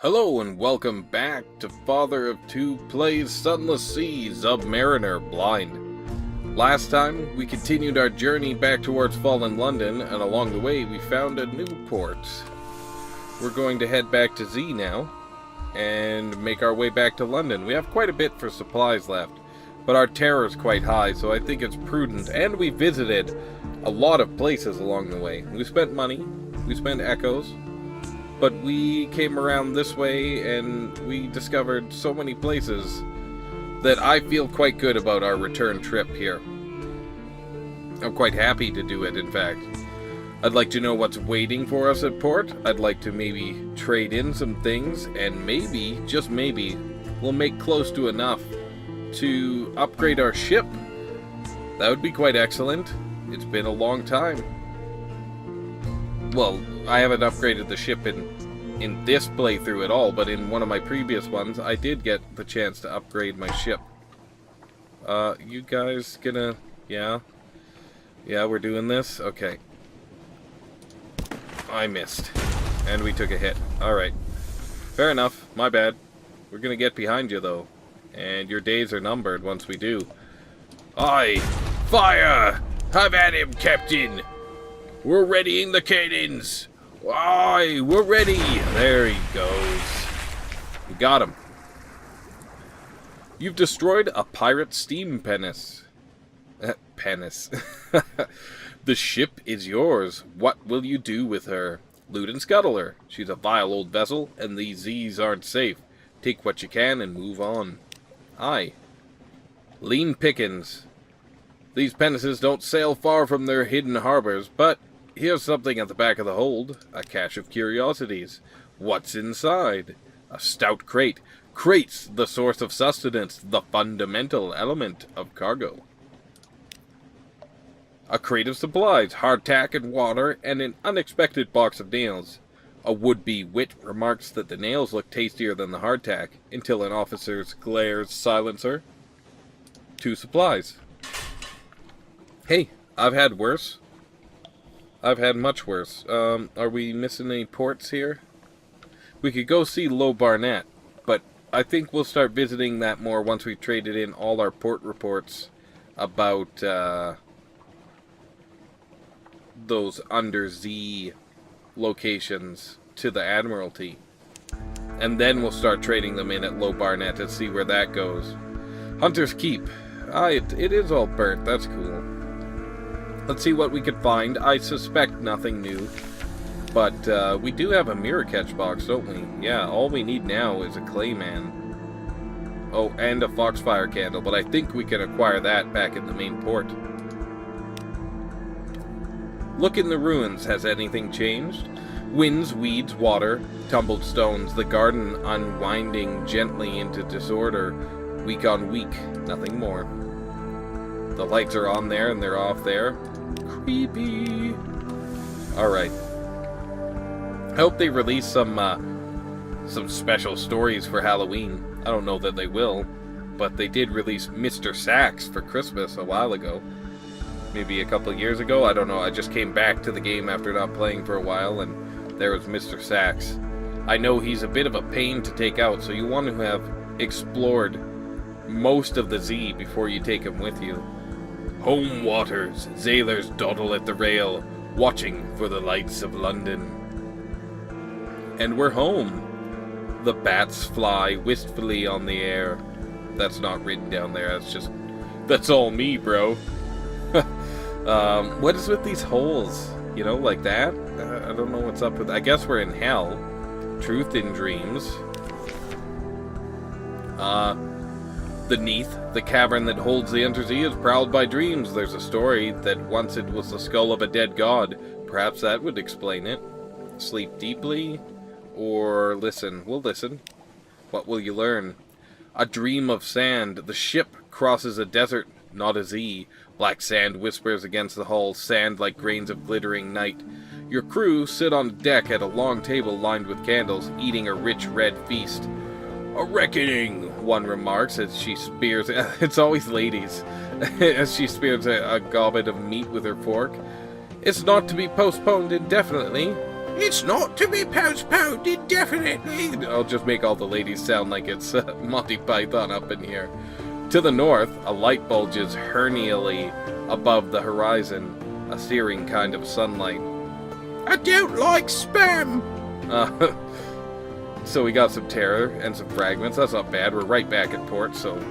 Hello and welcome back to FatherofTwo plays Sunless Sea Zubmariner Blind. Last time, we continued our journey back towards fallen London, and along the way we found a new port. We're going to head back to Z now, and make our way back to London. We have quite a bit for supplies left, but our terror is quite high, so I think it's prudent, and we visited a lot of places along the way. We spent money, we spent echoes, but we came around this way and we discovered so many places that I feel quite good about our return trip here. I'm quite happy to do it, in fact. I'd like to know what's waiting for us at port. I'd like to maybe trade in some things, and maybe, just maybe, we'll make close to enough to upgrade our ship. That would be quite excellent. It's been a long time. Well, I haven't upgraded the ship in this playthrough at all, but in one of my previous ones, I did get the chance to upgrade my ship. You guys gonna... Yeah, we're doing this? Okay. I missed. And we took a hit. Alright. Fair enough. My bad. We're gonna get behind you, though. And your days are numbered once we do. Aye! Fire! Have at him, Captain! We're readying the cannons! Aye, we're ready! There he goes. We got him. You've destroyed a pirate steam pinnace. Pinnace. The ship is yours. What will you do with her? Loot and scuttle her. She's a vile old vessel, and these Z's aren't safe. Take what you can and move on. Aye. Lean pickings. These pinnaces don't sail far from their hidden harbors, but here's something at the back of the hold. A cache of curiosities. What's inside? A stout crate. Crates, the source of sustenance, the fundamental element of cargo. A crate of supplies, hardtack and water, and an unexpected box of nails. A would-be wit remarks that the nails look tastier than the hardtack, until an officer's glares silence her. 2 supplies. Hey, I've had worse. I've had much worse. Are we missing any ports here? We could go see Low Barnet, but I think we'll start visiting that more once we've traded in all our port reports about those under-Z locations to the Admiralty. And then we'll start trading them in at Low Barnet to see where that goes. Hunter's Keep. It is all burnt. That's cool. Let's see what we could find. I suspect nothing new. But we do have a mirror catch box, don't we? Yeah, all we need now is a clayman. Oh, and a foxfire candle, but I think we can acquire that back in the main port. Look in the ruins. Has anything changed? Winds, weeds, water, tumbled stones, the garden unwinding gently into disorder, week on week, nothing more. The lights are on there and they're off there. Creepy. Alright. I hope they release some special stories for Halloween. I don't know that they will, but they did release Mr. Sax for Christmas a while ago. Maybe a couple of years ago, I don't know. I just came back to the game after not playing for a while, and there was Mr. Sax. I know he's a bit of a pain to take out, so you want to have explored most of the Z before you take him with you. Home waters, sailors dawdle at the rail, watching for the lights of London. And we're home. The bats fly wistfully on the air. That's not written down there, that's all me, bro. What is with these holes? You know, like that? I don't know what's up with... I guess we're in hell. Truth in dreams. The Neath, the cavern that holds the Unterzee, is prowled by dreams. There's a story that once it was the skull of a dead god. Perhaps that would explain it. Sleep deeply? Or listen. We'll listen. What will you learn? A dream of sand. The ship crosses a desert, not a Z. Black sand whispers against the hull, sand like grains of glittering night. Your crew sit on deck at a long table lined with candles, eating a rich red feast. A reckoning, one remarks as she spears... It's always ladies. As she spears a gobbet of meat with her fork. It's not to be postponed indefinitely. It's not to be postponed indefinitely. I'll just make all the ladies sound like it's Monty Python up in here. To the north, a light bulges hernially above the horizon, a searing kind of sunlight. I don't like spam! So we got some terror and some fragments. That's not bad. We're right back at port, so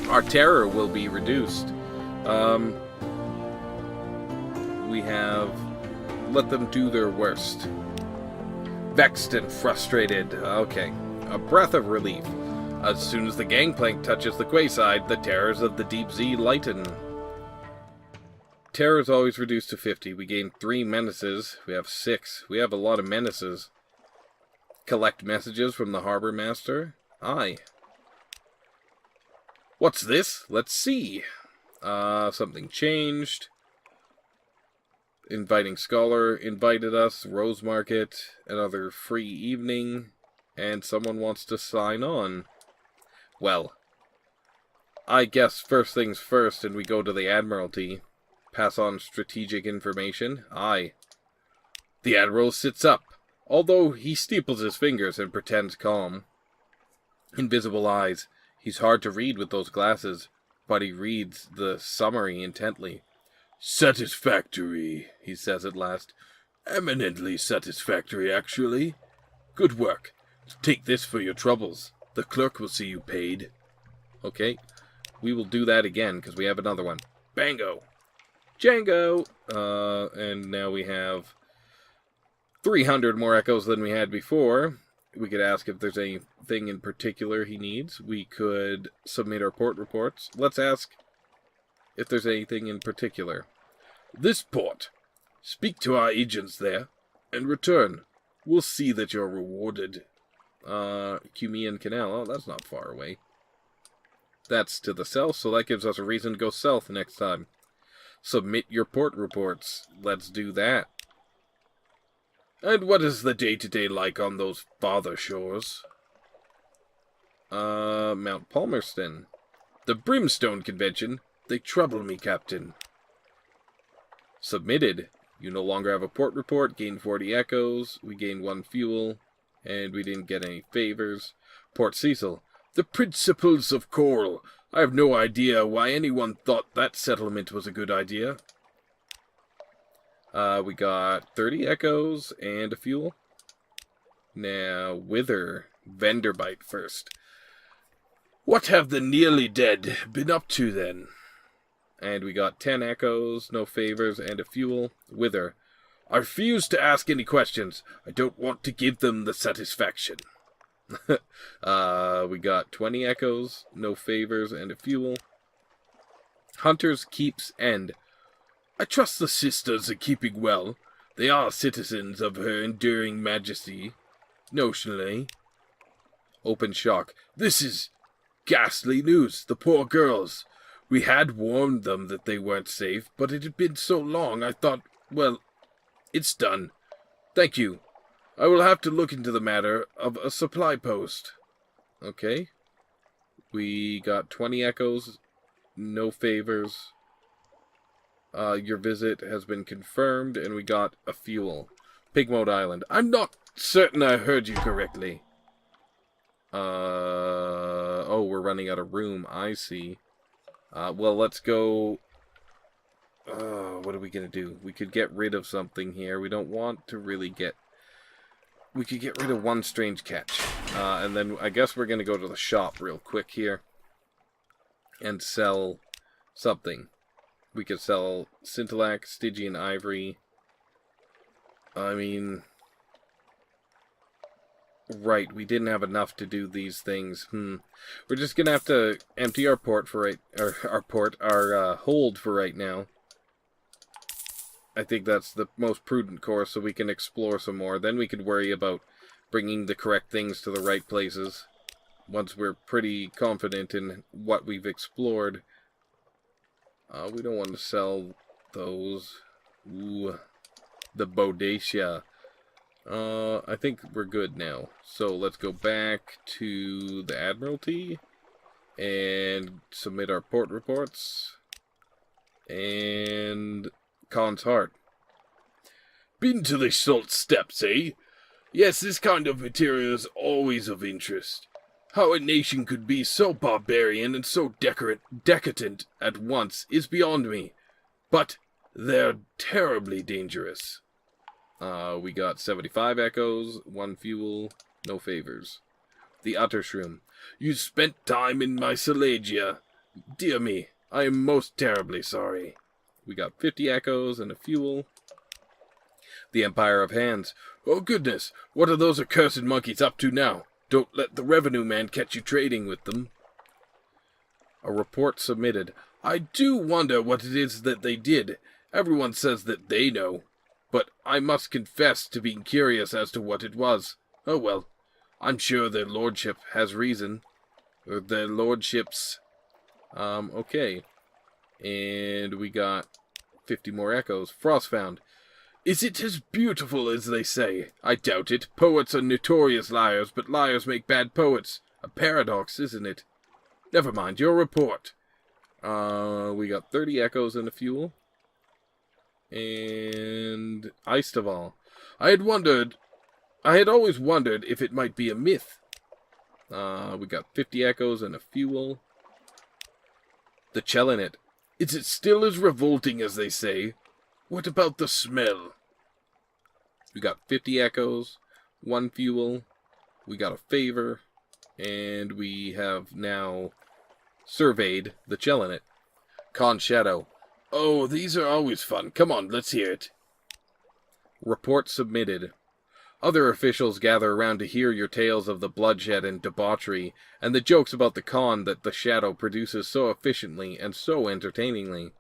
our terror will be reduced. We have let them do their worst. Vexed and frustrated. Okay. A breath of relief. As soon as the gangplank touches the quayside, the terrors of the deep sea lighten. Terror is always reduced to 50. We gain 3 menaces. We have 6. We have a lot of menaces. Collect messages from the harbor master. Aye. What's this? Let's see. Something changed. Inviting Scholar invited us. Rose Market. Another free evening. And someone wants to sign on. Well, I guess first things first and we go to the Admiralty. Pass on strategic information. Aye. The Admiral sits up, although he steeples his fingers and pretends calm. Invisible eyes. He's hard to read with those glasses, but he reads the summary intently. Satisfactory, he says at last. Eminently satisfactory, actually. Good work. Take this for your troubles. The clerk will see you paid. Okay. We will do that again, because we have another one. Bango! Django! And now we have 300 more echoes than we had before. We could ask if there's anything in particular he needs. We could submit our port reports. Let's ask if there's anything in particular. This port. Speak to our agents there, and return. We'll see that you're rewarded. Cumean Canal. Oh, that's not far away. That's to the south, so that gives us a reason to go south next time. Submit your port reports. Let's do that. And what is the day-to-day like on those farther shores? Mount Palmerston. The Brimstone Convention. They trouble me, Captain. Submitted. You no longer have a port report. Gain 40 echoes. We gain 1 fuel. And we didn't get any favors. Port Cecil. The principles of coral. I have no idea why anyone thought that settlement was a good idea. We got 30 echoes and a fuel. Now, Wither. Venderbite first. What have the nearly dead been up to then? And we got 10 echoes, no favors, and a fuel. Wither. I refuse to ask any questions. I don't want to give them the satisfaction. We got 20 echoes, no favors, and a fuel. Hunter's Keep's End. I trust the sisters are keeping well. They are citizens of her enduring majesty. Notionally. Open shock. This is ghastly news. The poor girls. We had warned them that they weren't safe, but it had been so long I thought, well, it's done. Thank you. I will have to look into the matter of a supply post. Okay. We got 20 echoes, no favors. Your visit has been confirmed, and we got a fuel. Pigmode Island. I'm not certain I heard you correctly. Oh, we're running out of room. I see. Well, let's go. What are we gonna do? We could get rid of something here. We don't want to really get. We could get rid of one strange catch. And then I guess we're gonna go to the shop real quick here. And sell something. We could sell Scintillac, Stygian Ivory. I mean... Right, we didn't have enough to do these things. We're just gonna have to empty our port for our hold for right now. I think that's the most prudent course, so we can explore some more. Then we could worry about bringing the correct things to the right places. Once we're pretty confident in what we've explored. We don't want to sell those. Ooh, the Bodacia. I think we're good now. So let's go back to the Admiralty and submit our port reports. And Khan's Heart. Been to the salt steppes, eh? Yes, this kind of material is always of interest. How a nation could be so barbarian and so decadent at once is beyond me. But they're terribly dangerous. We got 75 echoes, 1 fuel, no favors. The Utter Shroom. You spent time in my Salagia. Dear me, I am most terribly sorry. We got 50 echoes and a fuel. The Empire of Hands. Oh goodness, what are those accursed monkeys up to now? Don't let the revenue man catch you trading with them. A report submitted. I do wonder what it is that they did. Everyone says that they know. But I must confess to being curious as to what it was. Oh well, I'm sure their lordship has reason. Or their lordships. Okay. And we got 50 more echoes. Frostfound. Is it as beautiful as they say? I doubt it. Poets are notorious liars, but liars make bad poets. A paradox, isn't it? Never mind, your report. We got 30 echoes and a fuel. And Eisteval. I had always wondered if it might be a myth. We got 50 echoes and a fuel. The Chelinet. Is it still as revolting as they say? What about the smell? We got 50 echoes, 1 fuel, we got a favor, and we have now surveyed the Chelinet. Con Shadow. Oh, these are always fun. Come on, let's hear it. Report submitted. Other officials gather around to hear your tales of the bloodshed and debauchery, and the jokes about the con that the Shadow produces so efficiently and so entertainingly.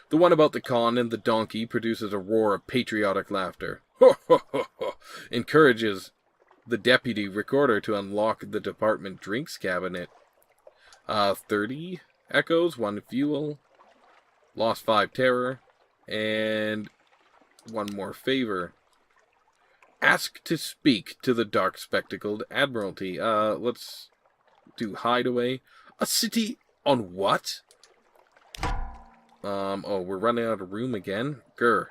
The one about the con and the donkey produces a roar of patriotic laughter. Ho, ho, ho, ho. Encourages the deputy recorder to unlock the department drinks cabinet. 30 echoes, 1 fuel, lost 5 terror, and 1 more favor. Ask to speak to the dark spectacled admiralty. Let's do hideaway. A city on what? Oh, we're running out of room again. Grr.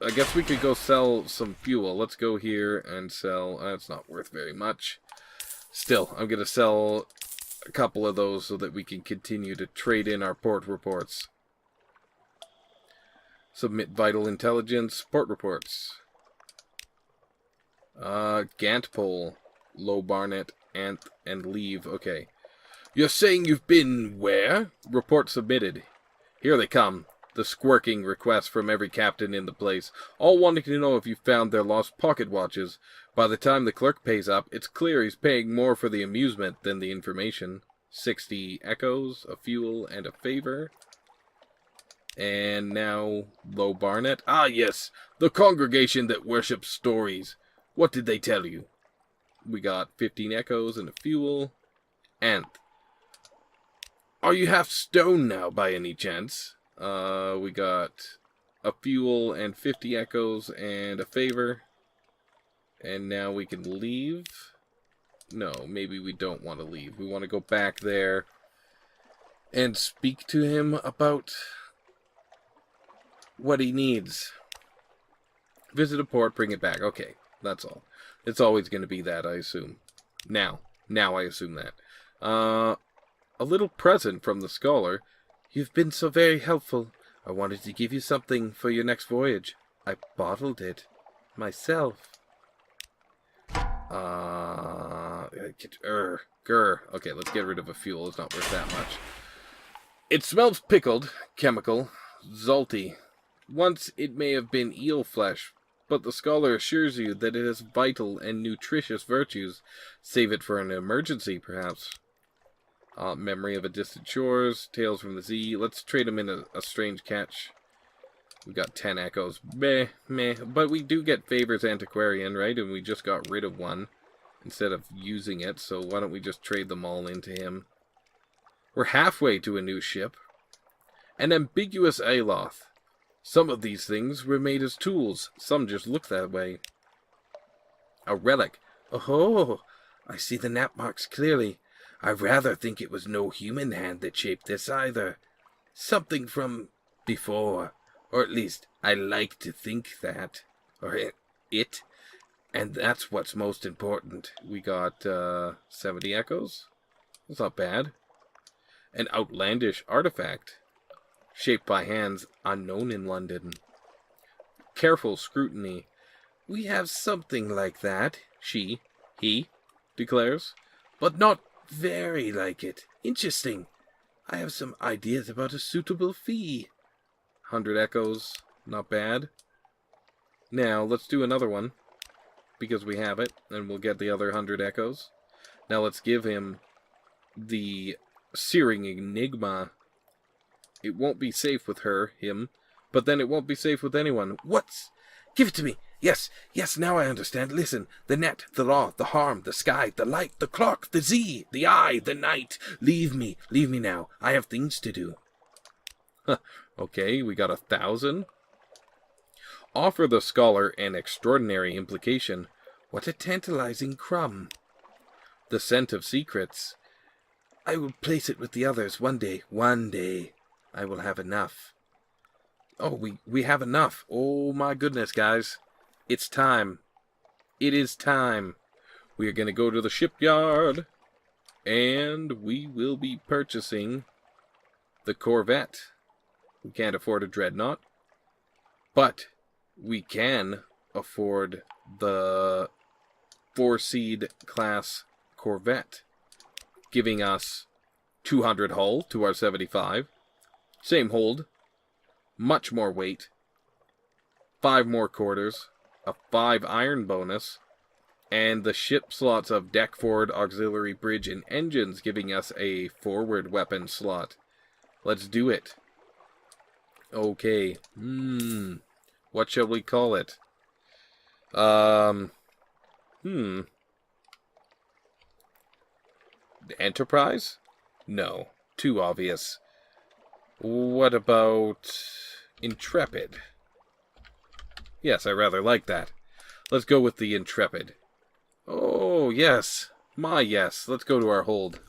I guess we could go sell some fuel. Let's go here and sell. That's not worth very much. Still, I'm going to sell a couple of those so that we can continue to trade in our port reports. Submit vital intelligence. Port reports. Gant pole. Low Barnet, Anth, and leave. Okay. You're saying you've been where? Report submitted. Here they come. The squirking requests from every captain in the place, all wanting to know if you found their lost pocket watches. By the time the clerk pays up, it's clear he's paying more for the amusement than the information. 60 echoes, a fuel, and a favor. And now, Low Barnet. Ah, yes, the congregation that worships stories. What did they tell you? We got 15 echoes and a fuel. Anth. Are you half stone now, by any chance? We got a fuel and 50 echoes and a favor. And now we can leave. No, maybe we don't want to leave. We want to go back there and speak to him about what he needs. Visit a port, bring it back. Okay, that's all. It's always going to be that, I assume. Now I assume that. A little present from the scholar. You've been so very helpful. I wanted to give you something for your next voyage. I bottled it myself. Okay, let's get rid of a fuel. It's not worth that much. It smells pickled, chemical, salty. Once it may have been eel flesh, but the scholar assures you that it has vital and nutritious virtues. Save it for an emergency, perhaps. Memory of a distant shores, tales from the sea. Let's trade them in a strange catch. We got 10 echoes. Meh. But we do get favors antiquarian, right? And we just got rid of one instead of using it. So why don't we just trade them all into him? We're halfway to a new ship. An ambiguous Aloth. Some of these things were made as tools. Some just look that way. A relic. Oh, I see the nap marks clearly. I rather think it was no human hand that shaped this either. Something from before. Or at least, I like to think that. Or it. And that's what's most important. We got 70 echoes. That's not bad. An outlandish artifact. Shaped by hands unknown in London. Careful scrutiny. We have something like that, he declares. But not very like it. Interesting. I have some ideas about a suitable fee. 100 echoes. Not bad. Now, let's do another one. Because we have it, and we'll get the other 100 echoes. Now let's give him the searing enigma. It won't be safe with him, but then it won't be safe with anyone. What's... Give it to me! Yes, now I understand. Listen, the net, the law, the harm, the sky, the light, the clock, the Z, the eye, the night. Leave me now. I have things to do. Okay, we got 1,000. Offer the scholar an extraordinary implication. What a tantalizing crumb. The scent of secrets. I will place it with the others one day. One day. I will have enough. Oh, we have enough. Oh my goodness, guys. It's time. It is time. We are going to go to the shipyard. And we will be purchasing the Corvette. We can't afford a dreadnought. But we can afford the 4-seed class Corvette, giving us 200 hull to our 75, same hold, much more weight, 5 more quarters, a 5 iron bonus, and the ship slots of deck, forward, auxiliary, bridge, and engines, giving us a forward weapon slot. Let's do it. Okay. What shall we call it? Enterprise? No. Too obvious. What about Intrepid? Yes, I rather like that. Let's go with the Intrepid. Oh, yes. My yes. Let's go to our hold.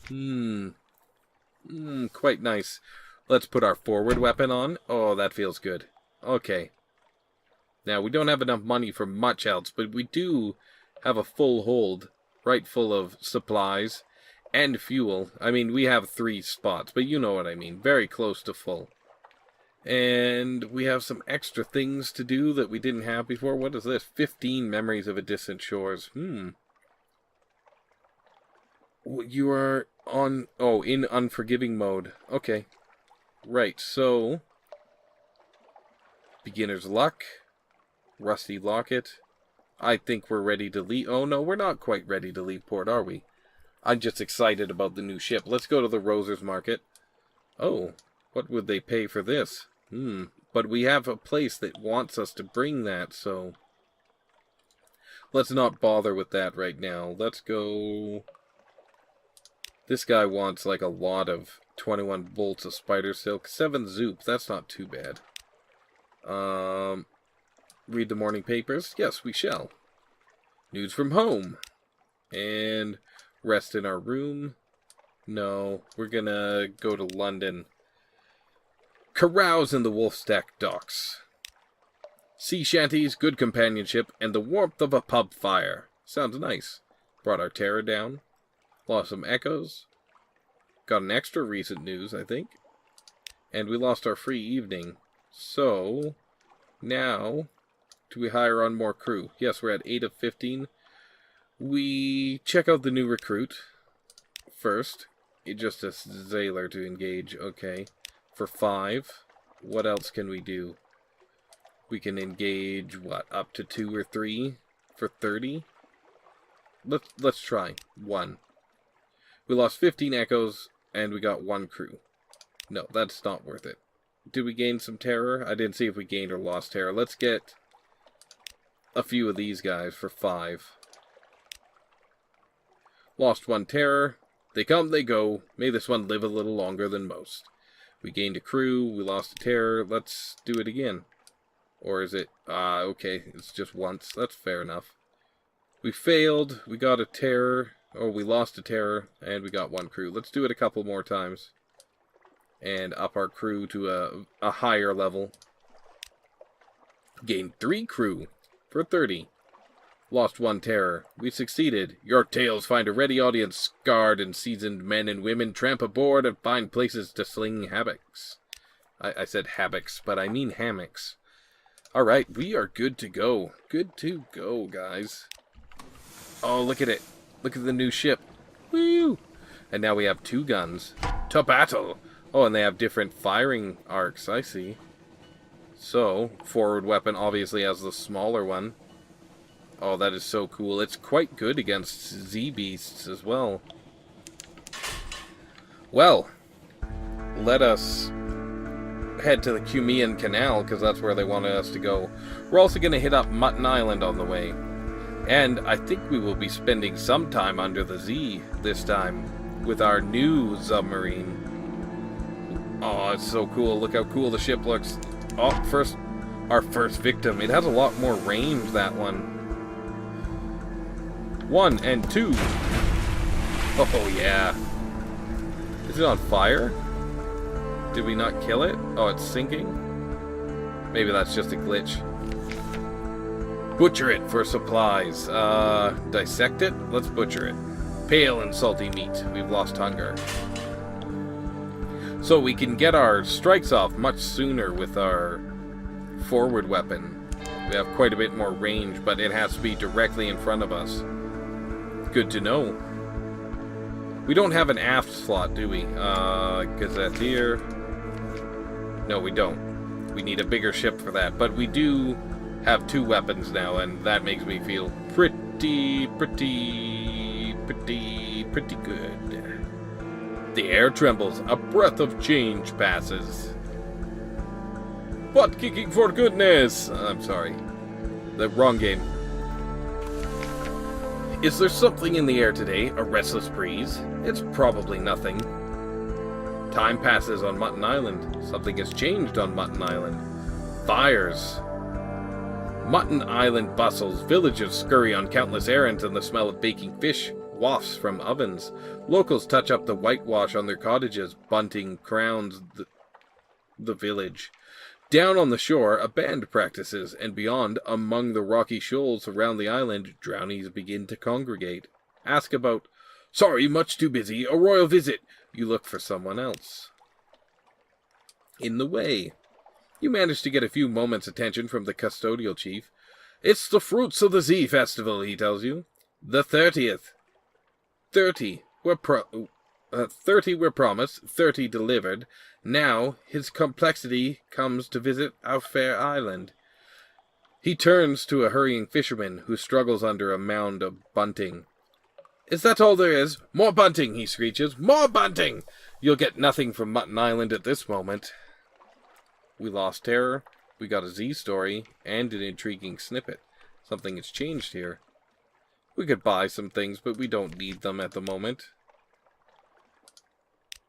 Quite nice. Let's put our forward weapon on. Oh, that feels good. Okay. Now, we don't have enough money for much else, but we do have a full hold, right full of supplies and fuel. I mean, we have 3 spots, but you know what I mean. Very close to full. And we have some extra things to do that we didn't have before. What is this? 15 memories of a distant shores. You are on... Oh, in unforgiving mode. Okay. Right, so... Beginner's luck. Rusty locket. I think we're ready to leave. Oh, no, we're not quite ready to leave port, are we? I'm just excited about the new ship. Let's go to the Rosers Market. Oh, what would they pay for this? But we have a place that wants us to bring that, so... Let's not bother with that right now. Let's go... This guy wants like a lot of 21 bolts of spider silk. 7 zoop. That's not too bad. Read the morning papers? Yes, we shall. News from home. And rest in our room. No, we're gonna go to London. Carouse in the Wolfstack docks. Sea shanties, good companionship, and the warmth of a pub fire. Sounds nice. Brought our terror down. Lost some echoes. Got an extra recent news, I think. And we lost our free evening. So, now, do we hire on more crew? Yes, we're at 8 of 15. We check out the new recruit first. Just a sailor to engage. Okay. For 5. What else can we do? We can engage, what, up to 2 or 3 for 30? Let's try 1. We lost 15 echoes, and we got 1 crew. No, that's not worth it. Did we gain some terror? I didn't see if we gained or lost terror. Let's get a few of these guys for 5. Lost 1 terror. They come, they go. May this one live a little longer than most. We gained a crew. We lost a terror. Let's do it again. Or is it... okay. It's just once. That's fair enough. We failed. We got a terror. Oh, we lost a terror. And we got 1 crew. Let's do it a couple more times. And up our crew to a higher level. Gained 3 crew for 30. Lost 1 terror. We succeeded. Your tales find a ready audience. Scarred and seasoned men and women tramp aboard and find places to sling hammocks. I said hammocks, but I mean hammocks. Alright, we are good to go. Good to go, guys. Oh, look at it. Look at the new ship. Woo! And now we have 2 guns. To battle! Oh, and they have different firing arcs, I see. So, forward weapon obviously has the smaller one. Oh, that is so cool. It's quite good against Z-beasts as well. Well, let us head to the Cumean Canal, because that's where they wanted us to go. We're also going to hit up Mutton Island on the way. And I think we will be spending some time under the Z this time with our new submarine. Oh, it's so cool. Look how cool the ship looks. Oh, our first victim. It has a lot more range, that one. 1 and 2. Oh, yeah. Is it on fire? Did we not kill it? Oh, it's sinking? Maybe that's just a glitch. Butcher it for supplies. Dissect it? Let's butcher it. Pale and salty meat. We've lost hunger. So we can get our strikes off much sooner with our forward weapon. We have quite a bit more range, but it has to be directly in front of us. Good to know. We don't have an aft slot, do we? Gazetteer. No, we don't. We need a bigger ship for that. But we do have 2 weapons now, and that makes me feel pretty good. The air trembles. A breath of change passes. Butt kicking for goodness! I'm sorry. The wrong game. Is there something in the air today? A restless breeze? It's probably nothing. Time passes on Mutton Island. Something has changed on Mutton Island. Fires. Mutton Island bustles. Villagers scurry on countless errands, and the smell of baking fish wafts from ovens. Locals touch up the whitewash on their cottages. Bunting crowns the village. Down on the shore, a band practices, and beyond, among the rocky shoals around the island, drownies begin to congregate. Ask about, sorry, much too busy, a royal visit. You look for someone else. In the way. You manage to get a few moments' attention from the custodial chief. It's the Fruits of the Z festival, he tells you. The 30th. 30 were promised, 30 delivered. Now, his complexity comes to visit our fair island. He turns to a hurrying fisherman who struggles under a mound of bunting. Is that all there is? More bunting, he screeches. More bunting! You'll get nothing from Mutton Island at this moment. We lost terror, we got a Z story, and an intriguing snippet. Something has changed here. We could buy some things, but we don't need them at the moment.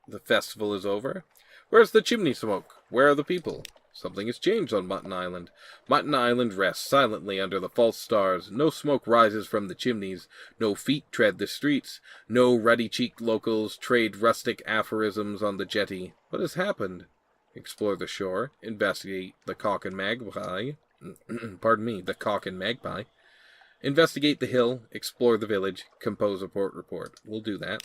The festival is over. Where's the chimney smoke? Where are the people? Something has changed on Mutton Island. Mutton Island rests silently under the false stars. No smoke rises from the chimneys. No feet tread the streets. No ruddy-cheeked locals trade rustic aphorisms on the jetty. What has happened? Explore the shore. Investigate the cock and magpie. Pardon me, the cock and magpie. Investigate the hill. Explore the village. Compose a port report. We'll do that.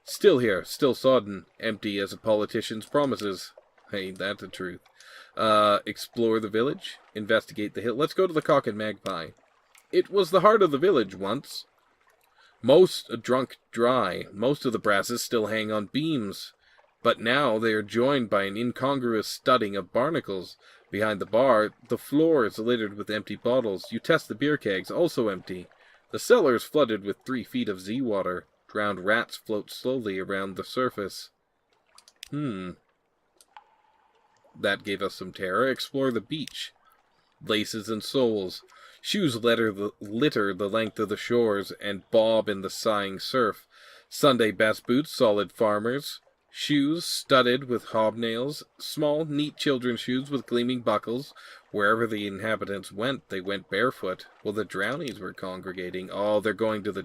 Still here, still sodden, empty as a politician's promises. Ain't that the truth? Explore the village, investigate the hill. Let's go to the Cock and Magpie. It was the heart of the village once. Most drunk dry, most of the brasses still hang on beams. But now they are joined by an incongruous studding of barnacles. Behind the bar, the floor is littered with empty bottles. You test the beer kegs, also empty. The cellar is flooded with 3 feet of Z water. Drowned rats float slowly around the surface. That gave us some terror. Explore the beach. Laces and soles. Shoes litter the length of the shores and bob in the sighing surf. Sunday best boots, solid farmers. Shoes studded with hobnails. Small, neat children's shoes with gleaming buckles. Wherever the inhabitants went, they went barefoot. Well, the drownies were congregating. Oh, they're going to the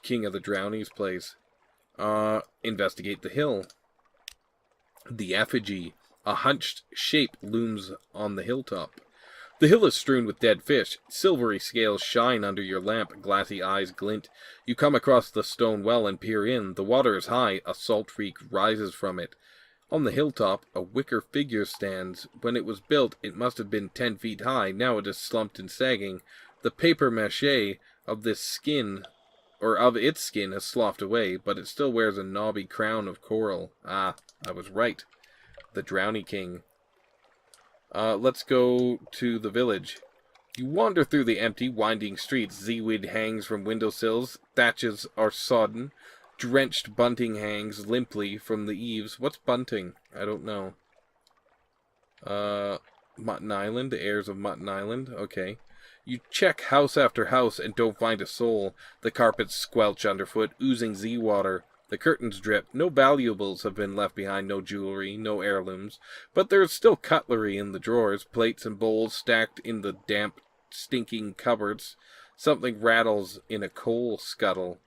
king of the drownies place. Investigate the hill. The effigy. A hunched shape looms on the hilltop. The hill is strewn with dead fish. Silvery scales shine under your lamp. Glassy eyes glint. You come across the stone well and peer in. The water is high. A salt reek rises from it. On the hilltop, a wicker figure stands. When it was built, it must have been 10 feet high. Now it is slumped and sagging. The papier-mâché of its skin has sloughed away, but it still wears a knobby crown of coral. Ah, I was right. The Drowny King. Let's go to the village. You wander through the empty, winding streets. Seaweed hangs from windowsills. Thatches are sodden. Drenched bunting hangs limply from the eaves. What's bunting? I don't know. Mutton Island, the heirs of Mutton Island. Okay. You check house after house and don't find a soul. The carpets squelch underfoot, oozing Z-water. The curtains drip. No valuables have been left behind, no jewelry, no heirlooms. But there is still cutlery in the drawers, plates and bowls stacked in the damp, stinking cupboards. Something rattles in a coal scuttle.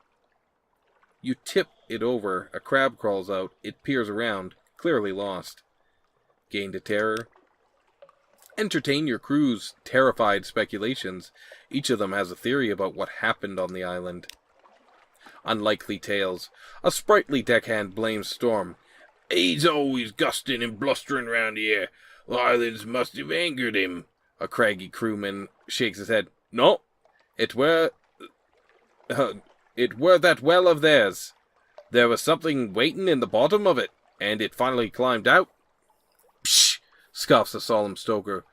You tip it over. A crab crawls out. It peers around, clearly lost. Gain to terror. Entertain your crew's terrified speculations. Each of them has a theory about what happened on the island. Unlikely tales. A sprightly deckhand blames Storm. He's always gusting and blustering round here. The islands must have angered him. A craggy crewman shakes his head. No, it were that well of theirs. There was something waiting in the bottom of it, and it finally climbed out. Psh! Scoffs the solemn stoker.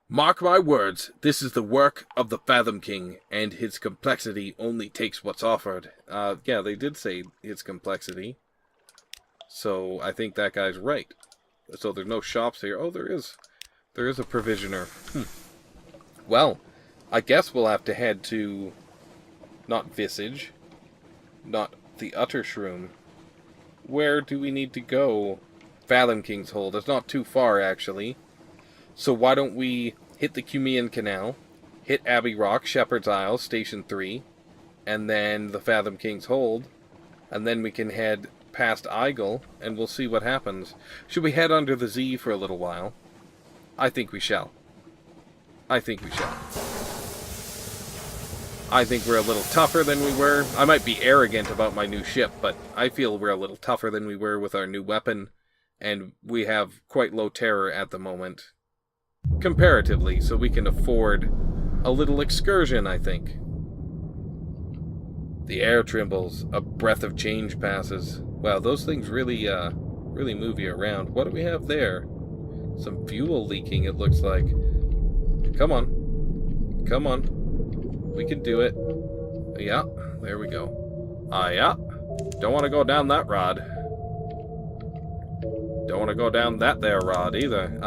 Mark my words, this is the work of the Fathom King, and his complexity only takes what's offered. Yeah, they did say his complexity. So, I think that guy's right. So there's no shops here. Oh, there is. There is a provisioner. Well, I guess we'll have to head to... not Visage. Not the Utter Shroom. Where do we need to go? Fathom King's Hold. It's not too far, actually. So why don't we hit the Cumean Canal, hit Abbey Rock, Shepherd's Isle, Station 3, and then the Fathom King's Hold, and then we can head past Aigle, and we'll see what happens. Should we head under the Z for a little while? I think we shall. I think we shall. I think we're a little tougher than we were. I might be arrogant about my new ship, but I feel we're a little tougher than we were with our new weapon, and we have quite low terror at the moment. Comparatively, so we can afford a little excursion, I think. The air trembles, a breath of change passes. Wow, those things really move you around. What do we have there? Some fuel leaking, it looks like. Come on. Come on. We can do it. Yeah, there we go. Yeah. Don't want to go down that rod. Don't want to go down that there rod, either.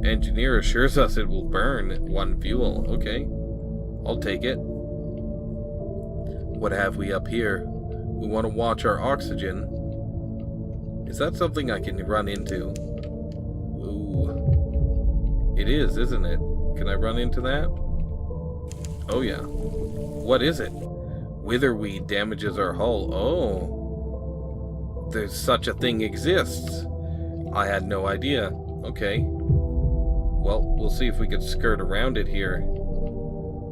Engineer assures us it will burn 1 fuel. Okay. I'll take it. What have we up here? We want to watch our oxygen. Is that something I can run into? Ooh. It is, isn't it? Can I run into that? Oh, yeah. What is it? Witherweed damages our hull. Oh. There's such a thing exists. I had no idea. Okay. Well, we'll see if we can skirt around it here.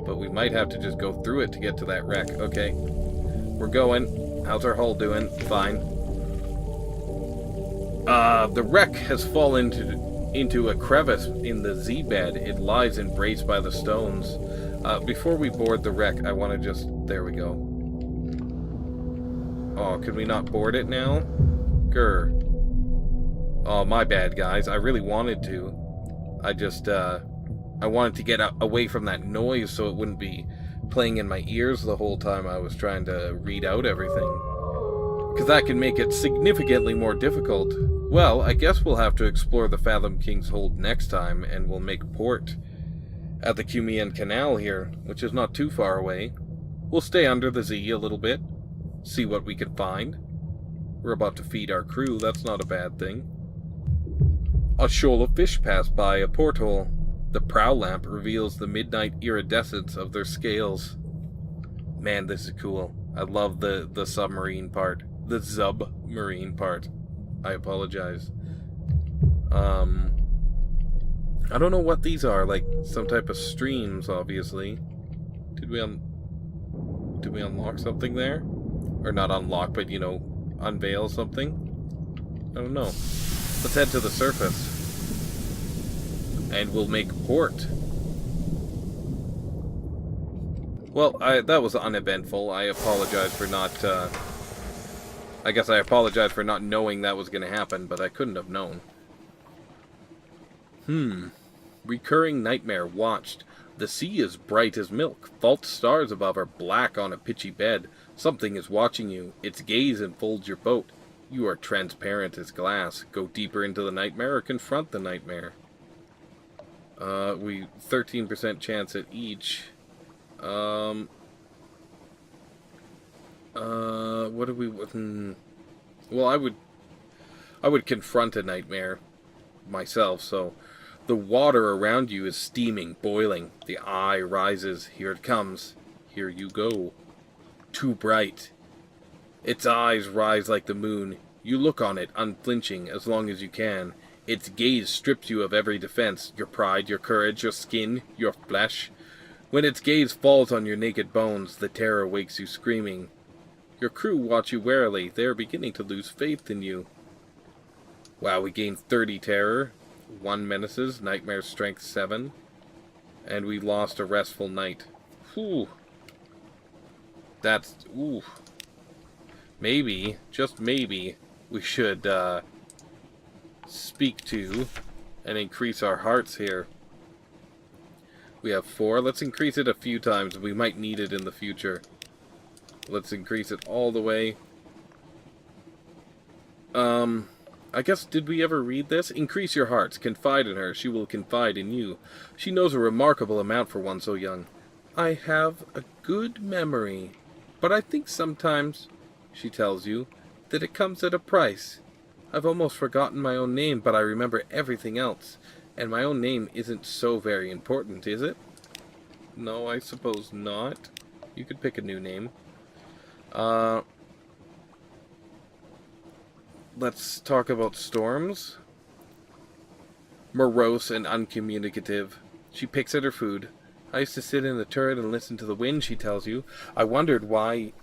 But we might have to just go through it to get to that wreck. Okay. We're going. How's our hull doing? Fine. The wreck has fallen into a crevice in the Z-bed. It lies embraced by the stones. Before we board the wreck, I want to just... There we go. Oh, can we not board it now? Grr. Oh, my bad, guys. I really wanted to. I just, I wanted to get away from that noise so it wouldn't be playing in my ears the whole time I was trying to read out everything. Because that can make it significantly more difficult. Well, I guess we'll have to explore the Fathom King's Hold next time, and we'll make port at the Cumean Canal here, which is not too far away. We'll stay under the Z a little bit, see what we can find. We're about to feed our crew, that's not a bad thing. A shoal of fish pass by a porthole. The prow lamp reveals the midnight iridescence of their scales. Man, this is cool. I love the submarine part. The Zubmarine part. I apologize. I don't know what these are, like some type of streams, obviously. Did we unlock something there? Or not unlock, but, you know, unveil something? I don't know. Let's head to the surface. And we'll make port. Well, that was uneventful. I apologize for not, I guess I apologize for not knowing that was going to happen, but I couldn't have known. Recurring nightmare watched. The sea is bright as milk. False stars above are black on a pitchy bed. Something is watching you. Its gaze enfolds your boat. You are transparent as glass. Go deeper into the nightmare or confront the nightmare. 13% chance at each. What do we... Well, I would confront a nightmare myself, so... The water around you is steaming, boiling. The eye rises. Here it comes. Here you go. Too bright. Its eyes rise like the moon. You look on it, unflinching, as long as you can. Its gaze strips you of every defense, your pride, your courage, your skin, your flesh. When its gaze falls on your naked bones, the terror wakes you screaming. Your crew watch you warily. They are beginning to lose faith in you. Wow, we gained 30 terror. 1 menaces, nightmare strength 7, and we lost a restful night. Whew. That's, ooh. Maybe, just maybe, we should speak to and increase our hearts here. We have 4. Let's increase it a few times. We might need it in the future. Let's increase it all the way. I guess, did we ever read this? Increase your hearts. Confide in her. She will confide in you. She knows a remarkable amount for one so young. I have a good memory, but I think sometimes, she tells you, that it comes at a price. I've almost forgotten my own name, but I remember everything else. And my own name isn't so very important, is it? No, I suppose not. You could pick a new name. Let's talk about storms. Morose and uncommunicative. She picks at her food. I used to sit in the turret and listen to the wind, she tells you. I wondered why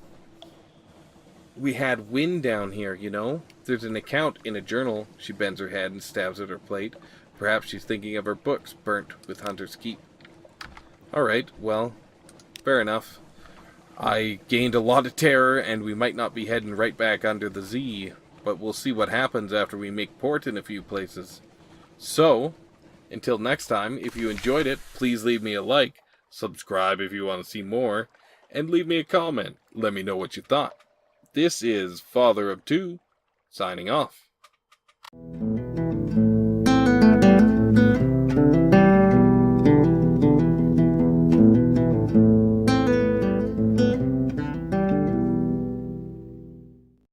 we had wind down here, you know? There's an account in a journal. She bends her head and stabs at her plate. Perhaps she's thinking of her books burnt with Hunter's Keep. Alright, well, fair enough. I gained a lot of terror, and we might not be heading right back under the Z, but we'll see what happens after we make port in a few places. So, until next time, if you enjoyed it, please leave me a like, subscribe if you want to see more, and leave me a comment. Let me know what you thought. This is FatherofTwo, signing off.